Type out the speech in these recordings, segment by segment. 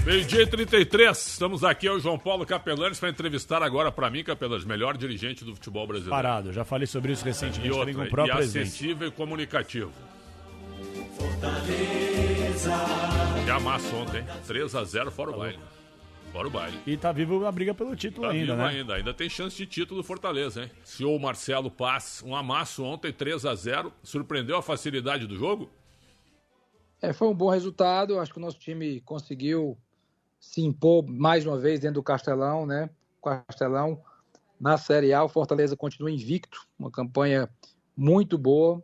Meio-dia e 33, estamos aqui, eu e o João Paulo Capelanes, para entrevistar agora para mim, Capelanes, melhor dirigente do futebol brasileiro. Parado, já falei sobre isso recentemente, também com o próprio presidente. Acessível e comunicativo. Fortaleza. Que amasso ontem, 3-0 fora o baile. Fora o baile. E tá vivo a briga pelo título ainda, né? Ainda tem chance de título do Fortaleza, hein? Senhor Marcelo Paz, um amasso ontem, 3-0, surpreendeu a facilidade do jogo? Foi um bom resultado, acho que o nosso time conseguiu se impor mais uma vez dentro do Castelão, né? Castelão, na Série A, o Fortaleza continua invicto, uma campanha muito boa,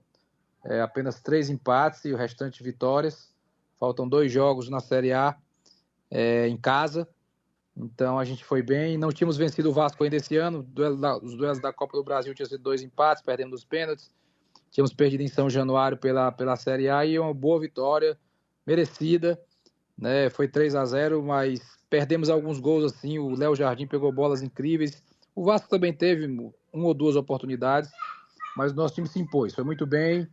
apenas 3 empates e o restante vitórias. Faltam 2 jogos na Série A em casa, então a gente foi bem. Não tínhamos vencido o Vasco ainda esse ano, os duelos da Copa do Brasil tinham sido 2 empates, perdemos os pênaltis, tínhamos perdido em São Januário pela Série A e uma boa vitória, merecida. Né, foi 3-0, mas perdemos alguns gols assim, o Léo Jardim pegou bolas incríveis, o Vasco também teve 1 ou 2 oportunidades, mas o nosso time se impôs, foi muito bem,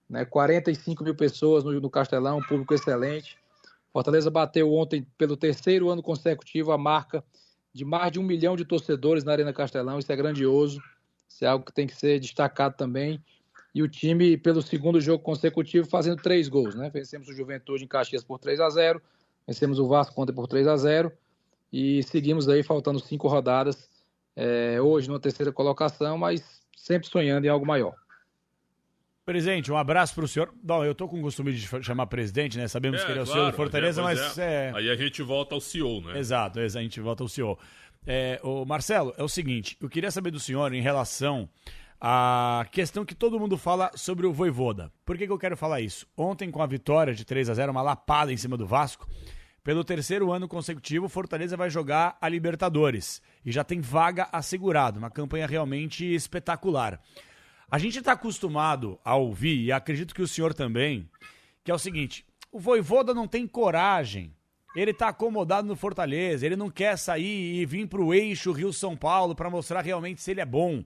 né, 45 mil pessoas no Castelão, um público excelente. Fortaleza bateu ontem pelo 3º ano consecutivo a marca de mais de 1 milhão de torcedores na Arena Castelão, isso é grandioso, isso é algo que tem que ser destacado também. E o time, pelo 2º jogo consecutivo, fazendo 3 gols, né? Vencemos o Juventude em Caxias por 3-0, vencemos o Vasco ontem por 3-0 e seguimos aí faltando 5 rodadas, hoje numa 3ª colocação, mas sempre sonhando em algo maior. Presidente, um abraço para o senhor. Não, eu tô com o costume de chamar presidente, né? Sabemos que ele é o senhor do Fortaleza, mas... Aí a gente volta ao CEO, né? Exato, a gente volta ao CEO. O Marcelo, é o seguinte, eu queria saber do senhor em relação a questão que todo mundo fala sobre o Vojvoda. Por que eu quero falar isso? Ontem, com a vitória de 3-0, uma lapada em cima do Vasco, pelo 3º ano consecutivo, o Fortaleza vai jogar a Libertadores. E já tem vaga assegurada, uma campanha realmente espetacular. A gente está acostumado a ouvir, e acredito que o senhor também, que é o seguinte, o Vojvoda não tem coragem, ele está acomodado no Fortaleza, ele não quer sair e vir para o eixo Rio-São Paulo para mostrar realmente se ele é bom.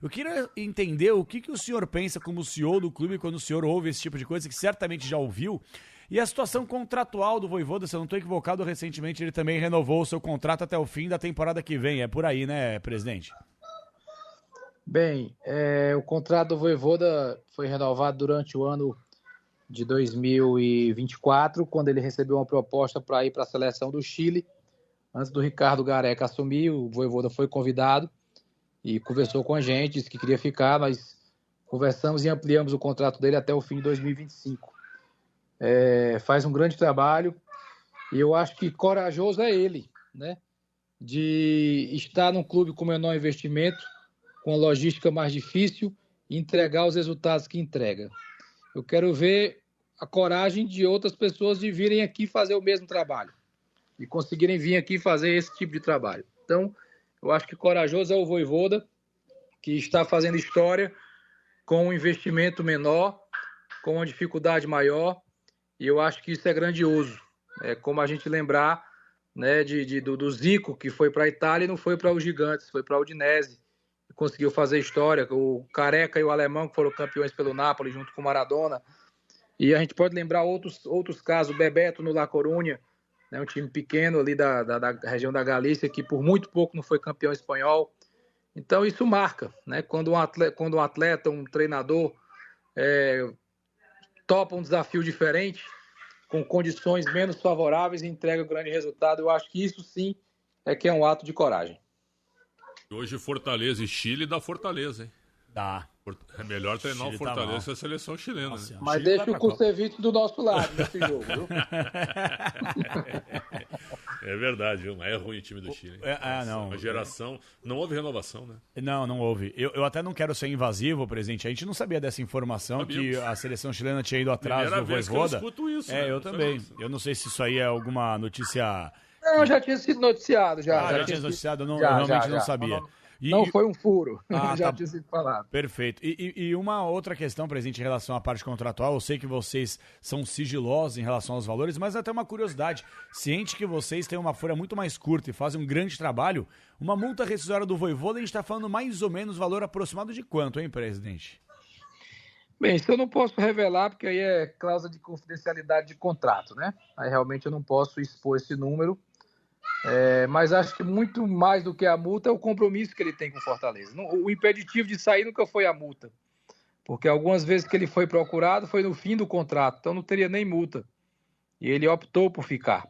Eu queria entender o que o senhor pensa como CEO do clube quando o senhor ouve esse tipo de coisa, que certamente já ouviu, e a situação contratual do Vojvoda, se eu não estou equivocado, recentemente ele também renovou o seu contrato até o fim da temporada que vem, é por aí, né, presidente? Bem, o contrato do Vojvoda foi renovado durante o ano de 2024, quando ele recebeu uma proposta para ir para a seleção do Chile. Antes do Ricardo Gareca assumir, o Vojvoda foi convidado e conversou com a gente, disse que queria ficar, mas conversamos e ampliamos o contrato dele até o fim de 2025. Faz um grande trabalho e eu acho que corajoso é ele, né? De estar num clube com menor investimento, com a logística mais difícil e entregar os resultados que entrega. Eu quero ver a coragem de outras pessoas de virem aqui fazer o mesmo trabalho e conseguirem vir aqui fazer esse tipo de trabalho. Então, eu acho que corajoso é o Vojvoda, que está fazendo história com um investimento menor, com uma dificuldade maior, e eu acho que isso é grandioso. É como a gente lembrar, né, do Zico, que foi para a Itália e não foi para os Gigantes, foi para a Udinese, e conseguiu fazer história, o Careca e o Alemão, que foram campeões pelo Napoli, junto com o Maradona. E a gente pode lembrar outros casos, o Bebeto no La Coruña, né, um time pequeno ali da região da Galícia, que por muito pouco não foi campeão espanhol. Então isso marca, né? Quando um atleta, um treinador topa um desafio diferente, com condições menos favoráveis e entrega um grande resultado, eu acho que isso sim que é um ato de coragem. Hoje Fortaleza e Chile dá Fortaleza, hein? Dá. É melhor treinar o Fortaleza que a seleção chilena. Nossa, né? Mas deixa o Kusevich do nosso lado nesse jogo, viu? É verdade, viu? Mas é ruim o time do Chile. Não. Uma geração... Não houve renovação, né? Não houve. Eu até não quero ser invasivo, presidente. A gente não sabia dessa informação, que a seleção chilena tinha ido atrás do Vojvoda. Eu escuto isso. Né? Eu também. Eu não sei se isso aí é alguma notícia... Não, já tinha sido noticiado. Já tinha sido noticiado, eu realmente não sabia. Não foi um furo, já tinha sido falado. Perfeito. E uma outra questão, presidente, em relação à parte contratual, eu sei que vocês são sigilosos em relação aos valores, mas até uma curiosidade, ciente que vocês têm uma folha muito mais curta e fazem um grande trabalho, uma multa rescisória do Vojvoda, a gente está falando mais ou menos valor aproximado de quanto, hein, presidente? Bem, isso eu não posso revelar, porque aí é cláusula de confidencialidade de contrato, né? Aí realmente eu não posso expor esse número, mas acho que muito mais do que a multa é o compromisso que ele tem com o Fortaleza. O impeditivo de sair nunca foi a multa, porque algumas vezes que ele foi procurado foi no fim do contrato, então não teria nem multa. E ele optou por ficar,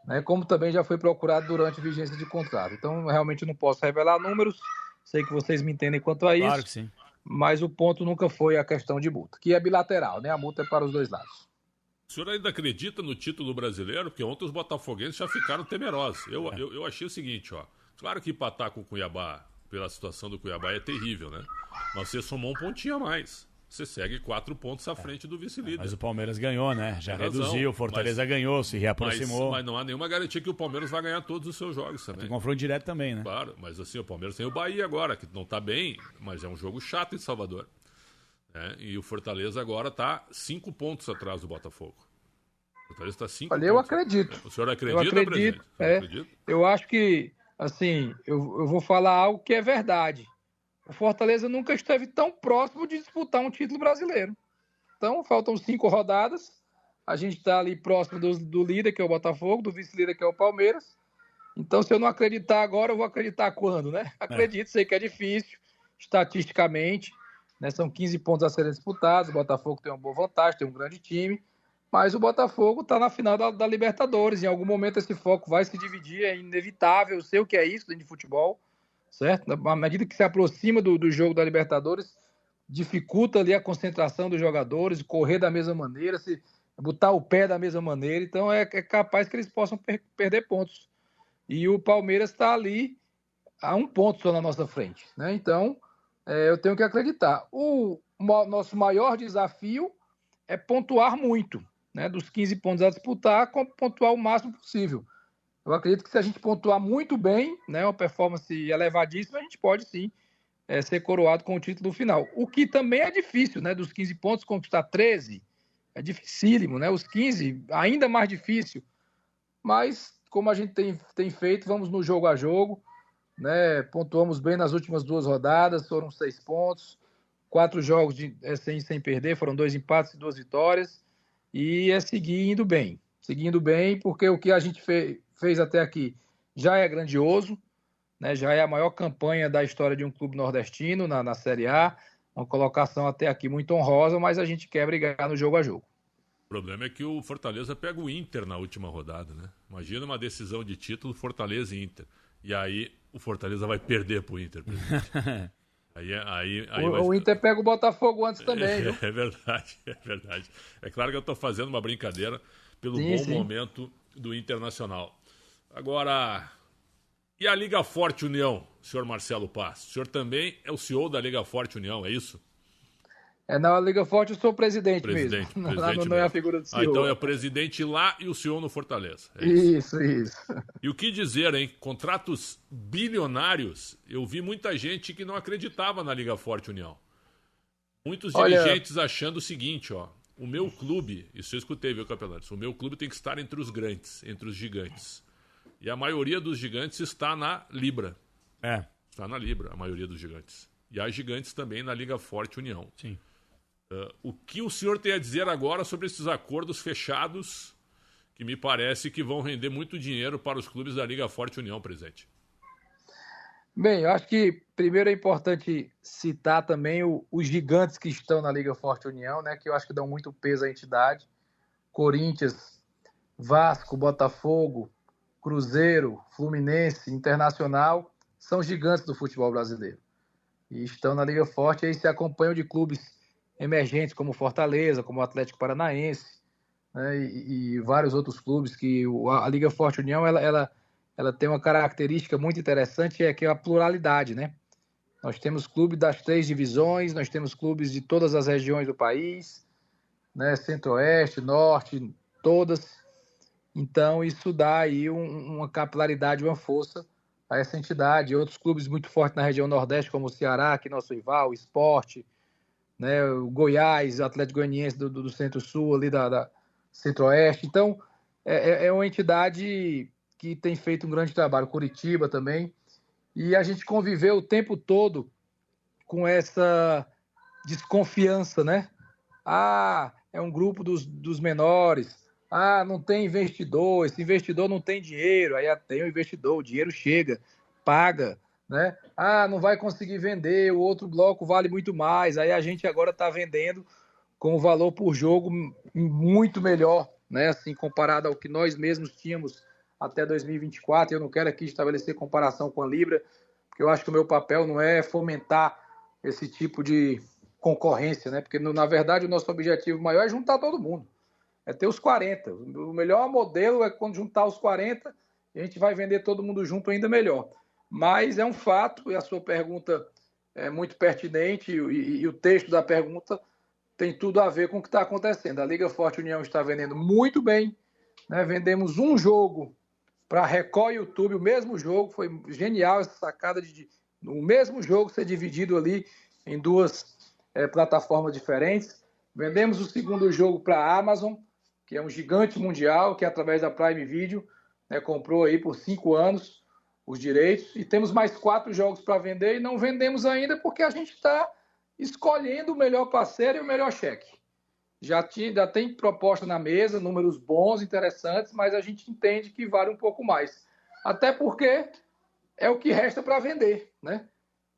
né? Como também já foi procurado durante a vigência de contrato. Então, realmente eu não posso revelar números, sei que vocês me entendem quanto a isso. Claro que sim. Mas o ponto nunca foi a questão de multa, que é bilateral, né? A multa é para os dois lados. O senhor ainda acredita no título brasileiro? Porque ontem os botafoguenses já ficaram temerosos. Eu achei o seguinte, ó. Claro que empatar com o Cuiabá, pela situação do Cuiabá, é terrível, né? Mas você somou um pontinho a mais. Você segue 4 pontos à frente do vice-líder. Mas o Palmeiras ganhou, né? Já Tem razão, reduziu, o Fortaleza ganhou, se reaproximou. Mas não há nenhuma garantia que o Palmeiras vai ganhar todos os seus jogos também. Tem confronto direto também, né? Claro, mas assim, o Palmeiras tem o Bahia agora, que não tá bem, mas é um jogo chato em Salvador. E o Fortaleza agora tá 5 pontos atrás do Botafogo. O Fortaleza tá 5 pontos. Eu acredito. O senhor acredita, presidente? Acredita? Eu acho que, assim, eu vou falar algo que é verdade. O Fortaleza nunca esteve tão próximo de disputar um título brasileiro. Então, faltam 5 rodadas. A gente está ali próximo do líder, que é o Botafogo, do vice-líder, que é o Palmeiras. Então, se eu não acreditar agora, eu vou acreditar quando, né? Acredito, sei que é difícil, estatisticamente, né? São 15 pontos a serem disputados, o Botafogo tem uma boa vantagem, tem um grande time, mas o Botafogo está na final da Libertadores. Em algum momento esse foco vai se dividir, é inevitável, eu sei o que é isso dentro de futebol, certo? À medida que se aproxima do jogo da Libertadores, dificulta ali a concentração dos jogadores, correr da mesma maneira, se botar o pé da mesma maneira, então é capaz que eles possam perder pontos. E o Palmeiras está ali a 1 ponto só na nossa frente, né? Então, eu tenho que acreditar. O nosso maior desafio é pontuar muito, né? Dos 15 pontos a disputar, pontuar o máximo possível. Eu acredito que se a gente pontuar muito bem, né, uma performance elevadíssima, a gente pode sim ser coroado com o título final. O que também é difícil, né? Dos 15 pontos conquistar 13 é dificílimo, né? Os 15 ainda mais difícil. Mas como a gente tem feito, vamos no jogo a jogo, né? Pontuamos bem nas últimas 2 rodadas, foram 6 pontos, 4 jogos sem perder, foram 2 empates e 2 vitórias, e é seguindo bem, porque o que a gente fez até aqui já é grandioso, né? Já é a maior campanha da história de um clube nordestino na Série A, uma colocação até aqui muito honrosa, mas a gente quer brigar no jogo a jogo. O problema é que o Fortaleza pega o Inter na última rodada, né? Imagina uma decisão de título Fortaleza e Inter. E aí o Fortaleza vai perder pro Inter. O Inter pega o Botafogo antes também, viu? É verdade, é verdade. É claro que eu estou fazendo uma brincadeira pelo momento do Internacional. Agora, e a Liga Forte União, senhor Marcelo Paz? O senhor também é o CEO da Liga Forte União, é isso? Na Liga Forte eu sou presidente mesmo. Lá não é a figura do CEO. Então é o presidente lá e o CEO no Fortaleza. Isso. E o que dizer, hein? Contratos bilionários. Eu vi muita gente que não acreditava na Liga Forte União. Muitos dirigentes achando o seguinte, ó. O meu clube, isso eu escutei, viu, Capelantes? O meu clube tem que estar entre os grandes, entre os gigantes. E a maioria dos gigantes está na Libra. Está na Libra, a maioria dos gigantes. E há gigantes também na Liga Forte União. Sim. O que o senhor tem a dizer agora sobre esses acordos fechados que me parece que vão render muito dinheiro para os clubes da Liga Forte União, presidente? Bem, eu acho que primeiro é importante citar também os gigantes que estão na Liga Forte União, né, que eu acho que dão muito peso à entidade. Corinthians, Vasco, Botafogo, Cruzeiro, Fluminense, Internacional, são gigantes do futebol brasileiro. E estão na Liga Forte e aí se acompanham de clubes emergentes como Fortaleza, como o Atlético Paranaense, né, e vários outros clubes que a Liga Forte União ela tem uma característica muito interessante, que é a pluralidade, né? Nós temos clubes das 3 divisões, nós temos clubes de todas as regiões do país, né? Centro-Oeste, Norte, todas. Então isso dá aí uma capilaridade, uma força a essa entidade. Outros clubes muito fortes na região Nordeste, como o Ceará, que é nosso rival, o Sport, né, o Goiás, o Atlético Goianiense do Centro-Sul, ali da Centro-Oeste. Então, é uma entidade que tem feito um grande trabalho. Curitiba também. E a gente conviveu o tempo todo com essa desconfiança, né, É um grupo dos menores, não tem investidor, esse investidor não tem dinheiro, aí tem o investidor, o dinheiro chega, paga, né? Não vai conseguir vender, o outro bloco vale muito mais, aí a gente agora está vendendo com o valor por jogo muito melhor, né? Assim, comparado ao que nós mesmos tínhamos até 2024, eu não quero aqui estabelecer comparação com a Libra, porque eu acho que o meu papel não é fomentar esse tipo de concorrência, né? Porque, na verdade, o nosso objetivo maior é juntar todo mundo, é ter os 40. O melhor modelo é quando juntar os 40, e a gente vai vender todo mundo junto ainda melhor. Mas é um fato, e a sua pergunta é muito pertinente, e o texto da pergunta tem tudo a ver com o que está acontecendo. A Liga Forte União está vendendo muito bem, né? Vendemos um jogo para Record e YouTube, o mesmo jogo, foi genial essa sacada de o mesmo jogo ser dividido ali em duas plataformas diferentes. Vendemos o segundo jogo para a Amazon, que é um gigante mundial, que através da Prime Video, né, comprou aí por 5 anos os direitos, e temos mais 4 jogos para vender, e não vendemos ainda porque a gente está escolhendo o melhor parceiro e o melhor cheque. Já tem proposta na mesa, números bons, interessantes, mas a gente entende que vale um pouco mais. Até porque é o que resta para vender, né?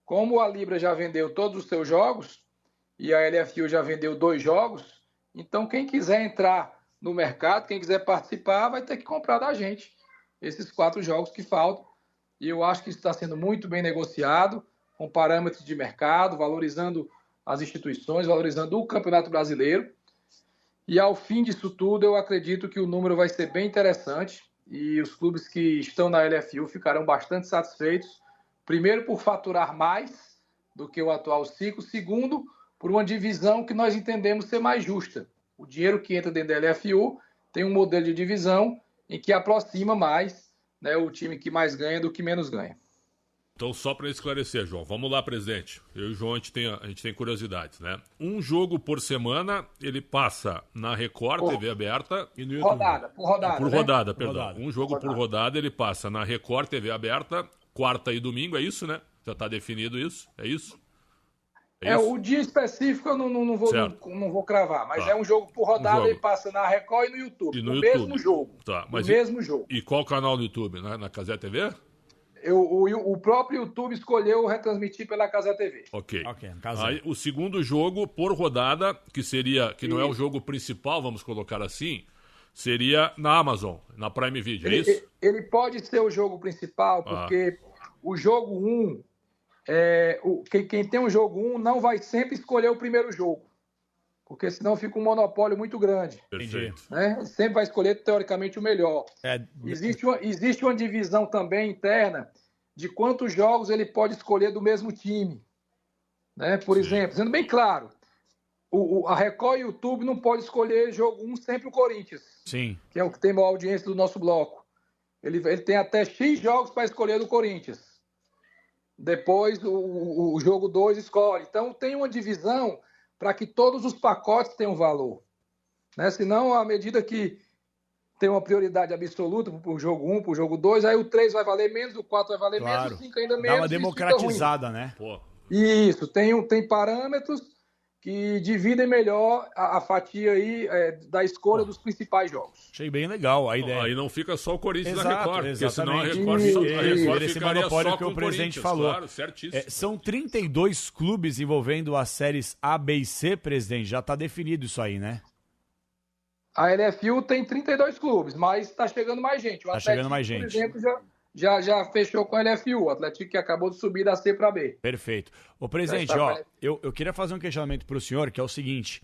Como a Libra já vendeu todos os seus jogos e a LFU já vendeu 2 jogos, então quem quiser entrar no mercado, quem quiser participar, vai ter que comprar da gente esses 4 jogos que faltam. E eu acho que isso está sendo muito bem negociado, com parâmetros de mercado, valorizando as instituições, valorizando o Campeonato Brasileiro. E ao fim disso tudo, eu acredito que o número vai ser bem interessante e os clubes que estão na LFU ficarão bastante satisfeitos. Primeiro, por faturar mais do que o atual ciclo. Segundo, por uma divisão que nós entendemos ser mais justa. O dinheiro que entra dentro da LFU tem um modelo de divisão em que aproxima mais, né, o time que mais ganha do que menos ganha. Então, só para esclarecer, João, vamos lá, presidente. Eu e o João, a gente tem curiosidades, né? Um jogo por semana, ele passa na Record, TV aberta e no YouTube. Por rodada, perdão. Rodada. Um jogo por rodada, ele passa na Record, TV aberta, quarta e domingo, é isso, né? Já está definido isso? É isso? O dia específico eu não vou cravar, mas é um jogo por rodada e passa na Record e no YouTube. Mesmo jogo. Tá, mas mesmo jogo. E qual canal no YouTube? Na Cazé TV? O próprio YouTube escolheu retransmitir pela Cazé TV. Ok. Aí, o segundo jogo por rodada, que não é o jogo principal, vamos colocar assim, seria na Amazon, na Prime Video, é isso? Ele pode ser o jogo principal, porque o jogo 1, quem tem um jogo 1 não vai sempre escolher o primeiro jogo, porque senão fica um monopólio muito grande. Perfeito. Né? Sempre vai escolher, teoricamente, o melhor. Existe uma divisão também interna de quantos jogos ele pode escolher do mesmo time. Né? Por exemplo, sendo bem claro, a Record e o YouTube não pode escolher jogo 1 sempre o Corinthians. Sim. Que é o que tem maior audiência do nosso bloco. Ele tem até X jogos para escolher do Corinthians. Depois o jogo 2 escolhe. Então tem uma divisão para que todos os pacotes tenham valor. Né? Senão, à medida que tem uma prioridade absoluta para o jogo 1, para o jogo 2, aí o 3 vai valer menos, o 4 vai valer menos, o 5 ainda menos. Dá uma democratizada, né? Pô. Isso, tem parâmetros que dividem melhor a fatia aí da escolha dos principais jogos. Achei bem legal a ideia. Aí não fica só o Corinthians na Record, porque senão a Record esse monopólio que o presidente falou. Claro, certíssimo. São 32 clubes envolvendo as séries A, B e C, presidente. Já está definido isso aí, né? A LFU tem 32 clubes, mas está chegando mais gente. O Atlético, por exemplo, já fechou com a LFU, o Atlético que acabou de subir da C para B. Perfeito. Ô, presidente, eu queria fazer um questionamento para o senhor, que é o seguinte.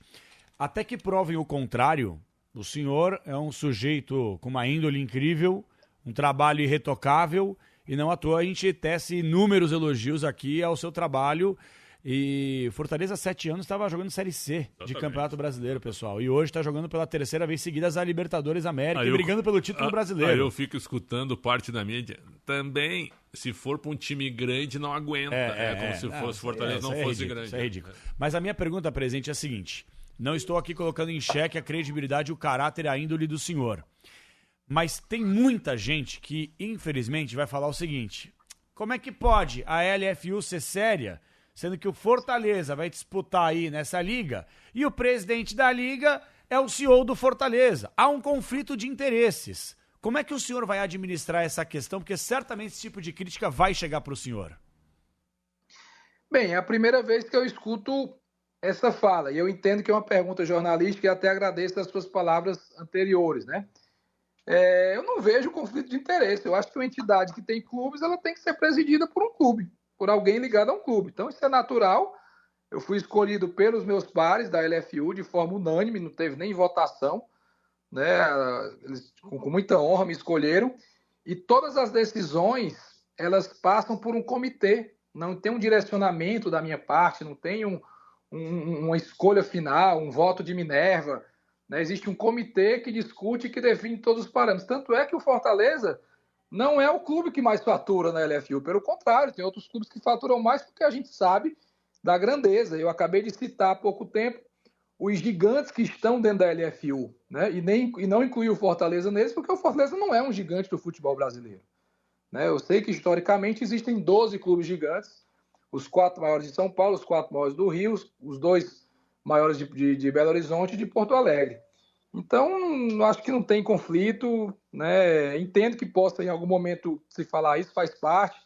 Até que provem o contrário, o senhor é um sujeito com uma índole incrível, um trabalho irretocável, e não à toa a gente tece inúmeros elogios aqui ao seu trabalho. E Fortaleza, há 7 anos, estava jogando Série C de Campeonato Brasileiro, pessoal. E hoje está jogando pela 3ª vez seguida a Libertadores América e brigando pelo título brasileiro. Aí eu fico escutando parte da mídia. Também, se for para um time grande, não aguenta. Como se fosse Fortaleza não fosse grande. Isso é ridículo. Mas a minha pergunta presente é a seguinte. Não estou aqui colocando em xeque a credibilidade, o caráter e a índole do senhor. Mas tem muita gente que, infelizmente, vai falar o seguinte. Como é que pode a LFU ser séria sendo que o Fortaleza vai disputar aí nessa liga e o presidente da liga é o CEO do Fortaleza. Há um conflito de interesses. Como é que o senhor vai administrar essa questão? Porque certamente esse tipo de crítica vai chegar para o senhor. Bem, é a primeira vez que eu escuto essa fala, e eu entendo que é uma pergunta jornalística e até agradeço as suas palavras anteriores, né? Eu não vejo conflito de interesse. Eu acho que uma entidade que tem clubes, ela tem que ser presidida por um clube, por alguém ligado a um clube. Então, isso é natural. Eu fui escolhido pelos meus pares da LFU de forma unânime, não teve nem votação, né? Eles, com muita honra, me escolheram. E todas as decisões, elas passam por um comitê. Não tem um direcionamento da minha parte, não tem uma escolha final, um voto de Minerva. Né? Existe um comitê que discute e que define todos os parâmetros. Tanto é que o Fortaleza não é o clube que mais fatura na LFU. Pelo contrário, tem outros clubes que faturam mais porque a gente sabe da grandeza. Eu acabei de citar há pouco tempo os gigantes que estão dentro da LFU. Né? E não incluir o Fortaleza neles, porque o Fortaleza não é um gigante do futebol brasileiro. Né? Eu sei que historicamente existem 12 clubes gigantes, os 4 maiores de São Paulo, os 4 maiores do Rio, os 2 maiores de Belo Horizonte e de Porto Alegre. Então, acho que não tem conflito, né? Entendo que possa em algum momento se falar isso, faz parte.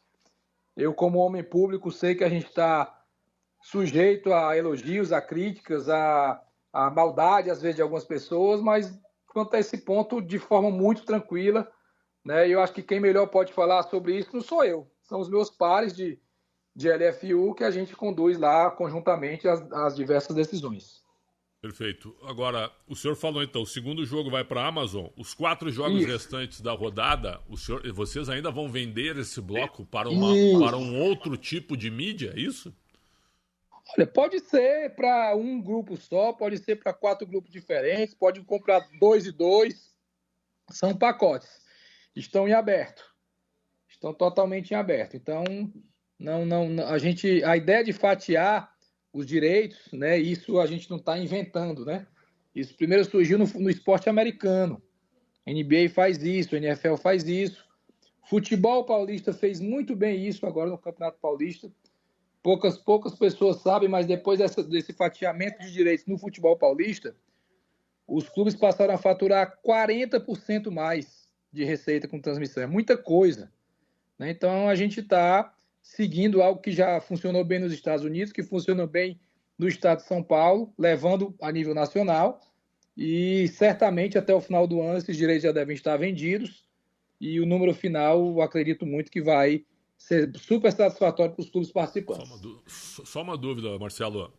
Eu, como homem público, sei que a gente está sujeito a elogios, a críticas, a maldade, às vezes, de algumas pessoas, mas quanto a esse ponto, de forma muito tranquila, né? Eu acho que quem melhor pode falar sobre isso não sou eu, são os meus pares de LFU que a gente conduz lá conjuntamente as diversas decisões. Perfeito. Agora, o senhor falou então, o segundo jogo vai para a Amazon, os 4 jogos restantes da rodada, vocês ainda vão vender esse bloco para um outro tipo de mídia, é isso? Olha, pode ser para um grupo só, pode ser para 4 grupos diferentes, pode comprar 2 e 2, são pacotes. Estão em aberto. Estão totalmente em aberto. Então, a ideia de fatiar os direitos, né? Isso a gente não está inventando, né? Isso primeiro surgiu no esporte americano. A NBA faz isso, a NFL faz isso. Futebol paulista fez muito bem isso agora no Campeonato Paulista. Poucas pessoas sabem, mas depois desse fatiamento de direitos no futebol paulista, os clubes passaram a faturar 40% mais de receita com transmissão. É muita coisa. Né? Então, a gente está seguindo algo que já funcionou bem nos Estados Unidos, que funcionou bem no estado de São Paulo, levando a nível nacional. E certamente até o final do ano esses direitos já devem estar vendidos. E o número final, eu acredito muito que vai ser super satisfatório para os clubes participantes. Só uma dúvida, Marcelo.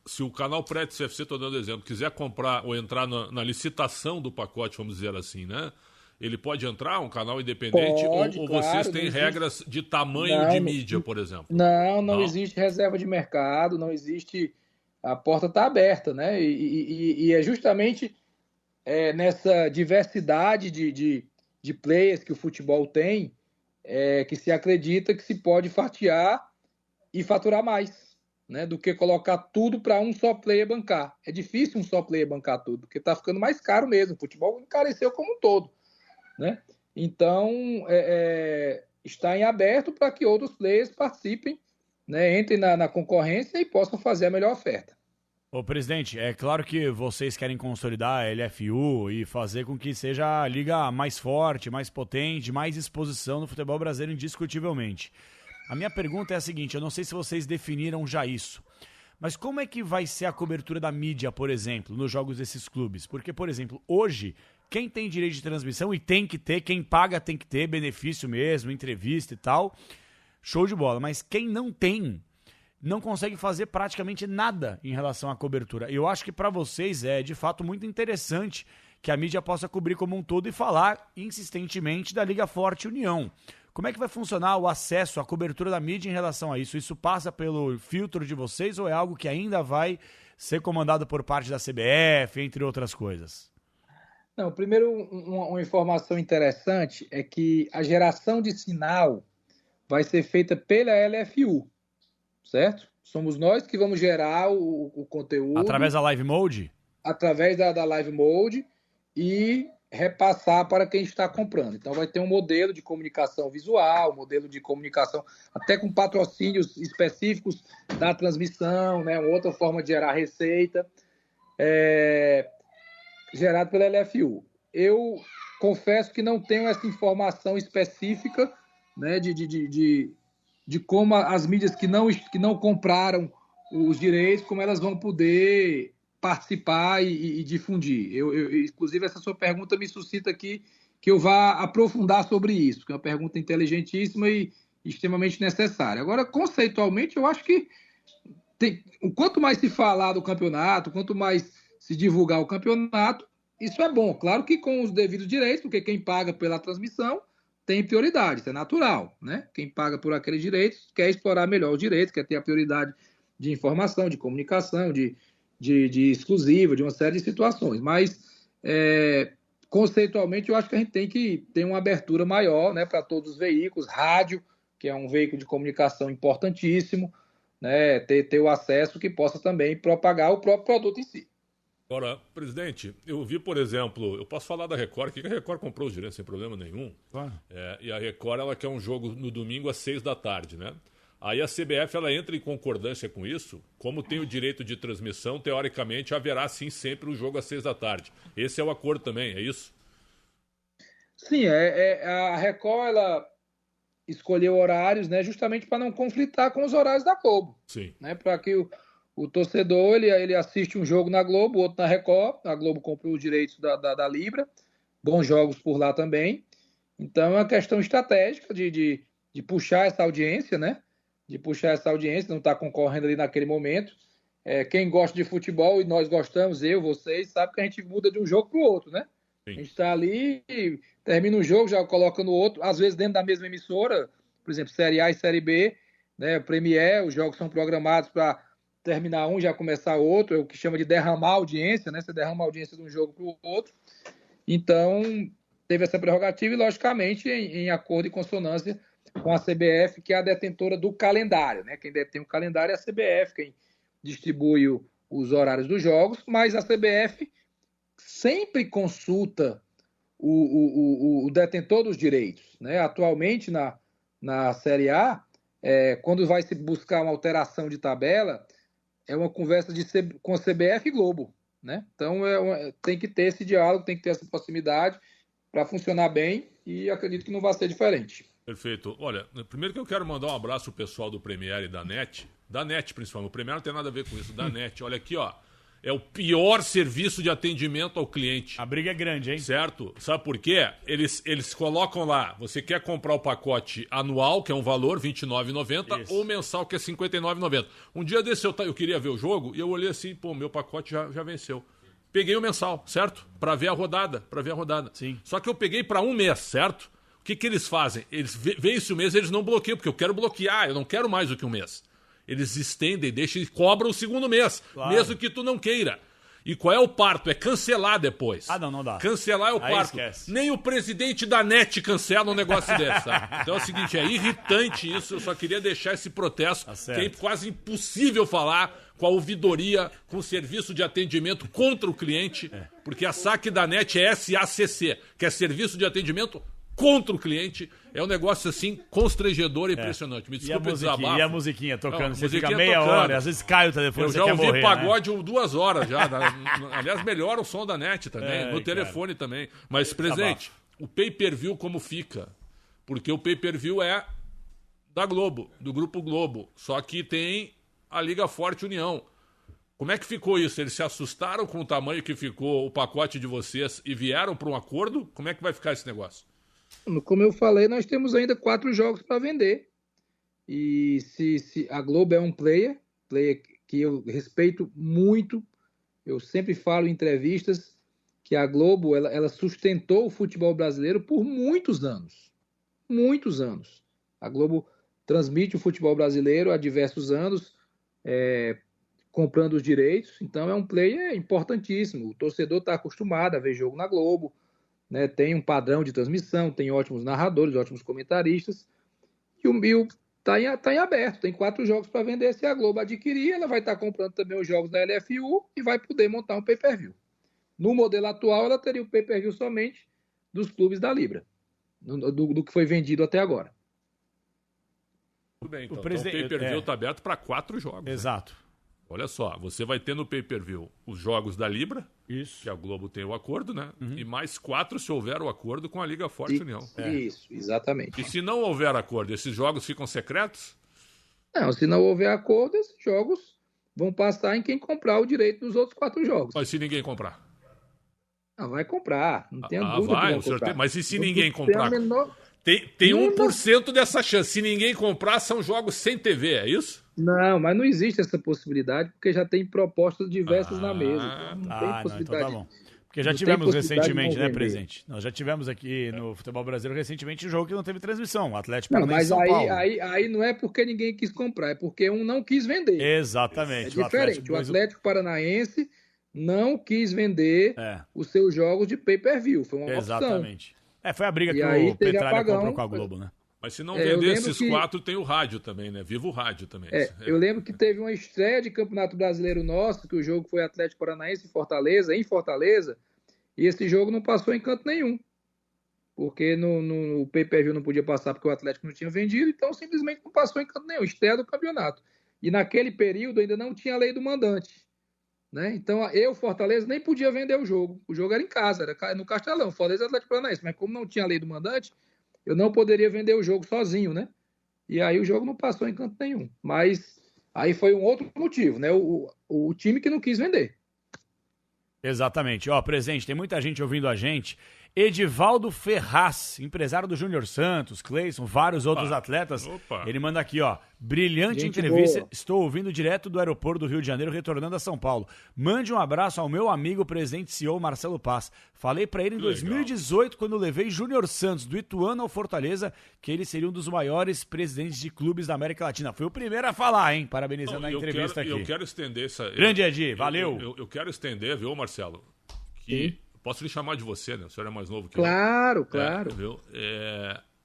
Se o canal Prédio CFC, estou dando exemplo, quiser comprar ou entrar na licitação do pacote, vamos dizer assim, né? Ele pode entrar, um canal independente, ou claro, vocês têm regras de tamanho de mídia, por exemplo? Não existe reserva de mercado, não existe... A porta está aberta, né? E é justamente nessa diversidade de players que o futebol tem que se acredita que se pode fatiar e faturar mais, né? Do que colocar tudo para um só player bancar. É difícil um só player bancar tudo, porque está ficando mais caro mesmo. O futebol encareceu como um todo. Né? Então, está em aberto para que outros players participem, né? Entrem na concorrência e possam fazer a melhor oferta. Ô, presidente, é claro que vocês querem consolidar a LFU e fazer com que seja a liga mais forte, mais potente, mais exposição no futebol brasileiro indiscutivelmente. A minha pergunta é a seguinte, eu não sei se vocês definiram já isso, mas como é que vai ser a cobertura da mídia, por exemplo, nos jogos desses clubes? Porque, por exemplo, hoje... Quem tem direito de transmissão, e tem que ter, quem paga tem que ter, benefício mesmo, entrevista e tal, show de bola. Mas quem não tem, não consegue fazer praticamente nada em relação à cobertura. Eu acho que para vocês é, de fato, muito interessante que a mídia possa cobrir como um todo e falar insistentemente da Liga Forte União. Como é que vai funcionar o acesso à cobertura da mídia em relação a isso? Isso passa pelo filtro de vocês ou é algo que ainda vai ser comandado por parte da CBF, entre outras coisas? Não, primeiro, uma informação interessante é que a geração de sinal vai ser feita pela LFU, certo? Somos nós que vamos gerar o conteúdo. Através da Live Mode? Através da Live Mode. E repassar para quem está comprando. Então vai ter um modelo de comunicação visual, modelo de comunicação até com patrocínios específicos da transmissão, né? Outra forma de gerar receita, gerado pela LFU. Eu confesso que não tenho essa informação específica, né, de como as mídias que não compraram os direitos, como elas vão poder participar e difundir. Inclusive, essa sua pergunta me suscita aqui que eu vá aprofundar sobre isso, que é uma pergunta inteligentíssima e extremamente necessária. Agora, conceitualmente, eu acho que quanto mais se falar do campeonato, quanto mais se divulgar o campeonato, isso é bom. Claro que com os devidos direitos, porque quem paga pela transmissão tem prioridade, isso é natural, né? Quem paga por aqueles direitos quer explorar melhor os direitos, quer ter a prioridade de informação, de comunicação, de exclusiva, de uma série de situações. Mas, conceitualmente, eu acho que a gente tem que ter uma abertura maior, né, para todos os veículos, rádio, que é um veículo de comunicação importantíssimo, né, ter o acesso que possa também propagar o próprio produto em si. Agora, presidente, eu vi, por exemplo, eu posso falar da Record, que a Record comprou os direitos sem problema nenhum. Claro. E a Record, ela quer um jogo no domingo às 6h, né? Aí a CBF, ela entra em concordância com isso. Como tem o direito de transmissão, teoricamente, haverá sim sempre um jogo às 6h. Esse é o acordo também, é isso? Sim, a Record, ela escolheu horários, né, justamente para não conflitar com os horários da Globo. Sim. Né, para que o torcedor ele assiste um jogo na Globo, outro na Record. A Globo comprou os direitos da Libra, bons jogos por lá também. Então é uma questão estratégica de puxar essa audiência, né? De puxar essa audiência, não está concorrendo ali naquele momento. Quem gosta de futebol, e nós gostamos, vocês, sabe que a gente muda de um jogo para o outro, né? Sim. A gente está ali, termina um jogo, já coloca no outro, às vezes dentro da mesma emissora, por exemplo, Série A e Série B, né? Premier, os jogos são programados para terminar um, já começar outro, é o que chama de derramar audiência, né? Você derrama a audiência de um jogo para o outro. Então, teve essa prerrogativa e, logicamente, em acordo e consonância com a CBF, que é a detentora do calendário, né? Quem detém o calendário é a CBF, quem distribui os horários dos jogos, mas a CBF sempre consulta o detentor dos direitos, né? Atualmente, na Série A, quando vai se buscar uma alteração de tabela, é uma conversa com a CBF e Globo, né? Então, tem que ter esse diálogo, tem que ter essa proximidade para funcionar bem e acredito que não vai ser diferente. Perfeito. Olha, primeiro que eu quero mandar um abraço pro pessoal do Premier e da NET principalmente. O Premier não tem nada a ver com isso, da NET. Olha aqui, ó. É o pior serviço de atendimento ao cliente. A briga é grande, hein? Certo? Sabe por quê? Eles colocam lá, você quer comprar o pacote anual, que é um valor, R$ 29,90, ou mensal, que é R$ 59,90. Um dia desse eu queria ver o jogo e eu olhei assim, pô, meu pacote já venceu. Peguei o mensal, certo? Pra ver a rodada. Sim. Só que eu peguei pra um mês, certo? O que eles fazem? Eles vence o mês, eles não bloqueiam, porque eu quero bloquear, eu não quero mais do que um mês. Eles estendem, deixam e cobram o segundo mês, claro. Mesmo que tu não queira. E qual é o parto? É cancelar depois. Não dá. Cancelar é o parto. Esquece. Nem o presidente da NET cancela um negócio desse, tá? Então é o seguinte, é irritante isso, eu só queria deixar esse protesto, que é quase impossível falar com a ouvidoria, com o serviço de atendimento contra o cliente, porque a saque da NET é SACC, que é Serviço de Atendimento contra o cliente, é um negócio assim constregedor e impressionante. Me desculpe o desabafo. E a musiquinha tocando, você fica meia hora, às vezes cai o telefone, eu você já quer ouvi morrer, pagode 2 horas já. Aliás, melhora o som da NET também, no telefone também. Mas, presidente, o pay-per-view como fica? Porque o pay-per-view é da Globo, do Grupo Globo, só que tem a Liga Forte União. Como é que ficou isso? Eles se assustaram com o tamanho que ficou o pacote de vocês e vieram para um acordo? Como é que vai ficar esse negócio? Como eu falei, nós temos ainda 4 jogos para vender. E se a Globo é um player que eu respeito muito, eu sempre falo em entrevistas que a Globo ela sustentou o futebol brasileiro por muitos anos. Muitos anos. A Globo transmite o futebol brasileiro há diversos anos, comprando os direitos. Então é um player importantíssimo. O torcedor está acostumado a ver jogo na Globo. Né, tem um padrão de transmissão, tem ótimos narradores, ótimos comentaristas, e o Mil está em aberto, tem 4 jogos para vender. Se a Globo adquirir, ela vai estar comprando também os jogos da LFU e vai poder montar um pay-per-view. No modelo atual, ela teria o pay-per-view somente dos clubes da Libra, do que foi vendido até agora. Tudo bem, então o pay-per-view está aberto para 4 jogos. Exato. Né? Olha só, você vai ter no pay-per-view os jogos da Libra, isso, que a Globo tem o acordo, né? E mais 4 se houver o acordo com a Liga Forte União. Isso, exatamente. E se não houver acordo, esses jogos ficam secretos? Não, se não houver acordo, esses jogos vão passar em quem comprar o direito dos outros 4 jogos. Mas se ninguém comprar? Não, vai comprar, não tenho dúvida vai, que vão comprar. Mas e se ninguém comprar? Tem 1% dessa chance. Se ninguém comprar, são jogos sem TV, é isso? Não, mas não existe essa possibilidade, porque já tem propostas diversas na mesa. Não tem possibilidade. Então tá bom. Porque já tivemos recentemente, né, presidente? Nós já tivemos aqui no futebol brasileiro recentemente um jogo que não teve transmissão, o Atlético Paranaense São Paulo. Aí não é porque ninguém quis comprar, é porque um não quis vender. Exatamente. É diferente. O Atlético Paranaense não quis vender os seus jogos de pay-per-view. Foi uma opção. Exatamente. Foi a briga que o Petralha comprou com a Globo, né? Mas se não vender esses 4, tem o rádio também, né? Viva o rádio também. Eu lembro que teve uma estreia de Campeonato Brasileiro nosso, que o jogo foi Atlético Paranaense em Fortaleza, e esse jogo não passou em canto nenhum. Porque no pay-per-view não podia passar porque o Atlético não tinha vendido, então simplesmente não passou em canto nenhum, estreia do campeonato. E naquele período ainda não tinha lei do mandante. Né? Então Fortaleza, nem podia vender o jogo. O jogo era em casa, era no Castelão, Fortaleza e Atlético Paranaense. Mas como não tinha lei do mandante, eu não poderia vender o jogo sozinho, né? E aí o jogo não passou em canto nenhum. Mas aí foi um outro motivo, né? O time que não quis vender. Exatamente. Presente, tem muita gente ouvindo a gente. Edivaldo Ferraz, empresário do Júnior Santos, Cleison, vários outros atletas. Ele manda aqui, brilhante gente entrevista. Boa. Estou ouvindo direto do aeroporto do Rio de Janeiro, retornando a São Paulo. Mande um abraço ao meu amigo, presidente CEO Marcelo Paz. Falei para ele em 2018, quando levei Júnior Santos do Ituano ao Fortaleza, que ele seria um dos maiores presidentes de clubes da América Latina. Foi o primeiro a falar, hein? Parabenizando a entrevista aqui. Eu quero estender essa... Grande Edi, valeu. Eu quero estender, viu, Marcelo? Que... Sim. Posso lhe chamar de você, né? O senhor é mais novo que eu. Claro. Viu?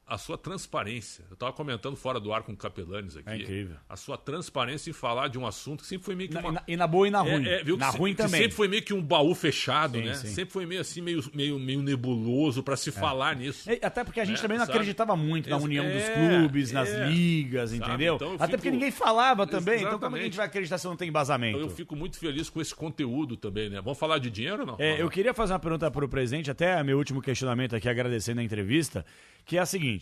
A sua transparência. Eu estava comentando fora do ar com o Capelanes aqui. É incrível. A sua transparência em falar de um assunto que sempre foi meio que E na boa e na ruim. Viu? Na ruim também. Sempre foi meio que um baú fechado, sim, né? Sim. Sempre foi meio assim, meio nebuloso para se falar nisso. Até porque a gente também não acreditava muito na união dos clubes, nas ligas, entendeu? Então até porque ninguém falava também. Exatamente. Então como é que a gente vai acreditar se não tem embasamento? Então eu fico muito feliz com esse conteúdo também, né? Vamos falar de dinheiro ou não? Eu queria fazer uma pergunta para o presidente, até meu último questionamento aqui, agradecendo a entrevista, que é a seguinte...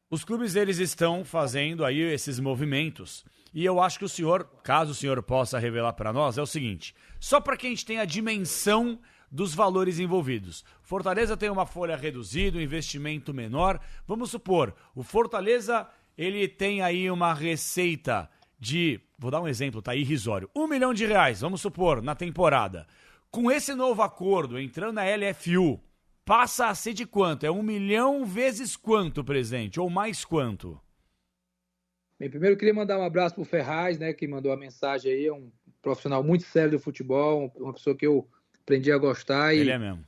Os clubes, eles estão fazendo aí esses movimentos. E eu acho que o senhor, caso o senhor possa revelar para nós, é o seguinte. Só para que a gente tenha a dimensão dos valores envolvidos. Fortaleza tem uma folha reduzida, um investimento menor. Vamos supor, o Fortaleza, ele tem aí uma receita de, vou dar um exemplo, tá irrisório, R$1 milhão, vamos supor, na temporada. Com esse novo acordo, entrando na LFU, passa a ser de quanto? É 1 milhão vezes quanto, presidente? Ou mais quanto? Bem, primeiro eu queria mandar um abraço pro Ferraz, né, que mandou a mensagem aí, é um profissional muito sério do futebol, uma pessoa que eu aprendi a gostar. Ele é mesmo.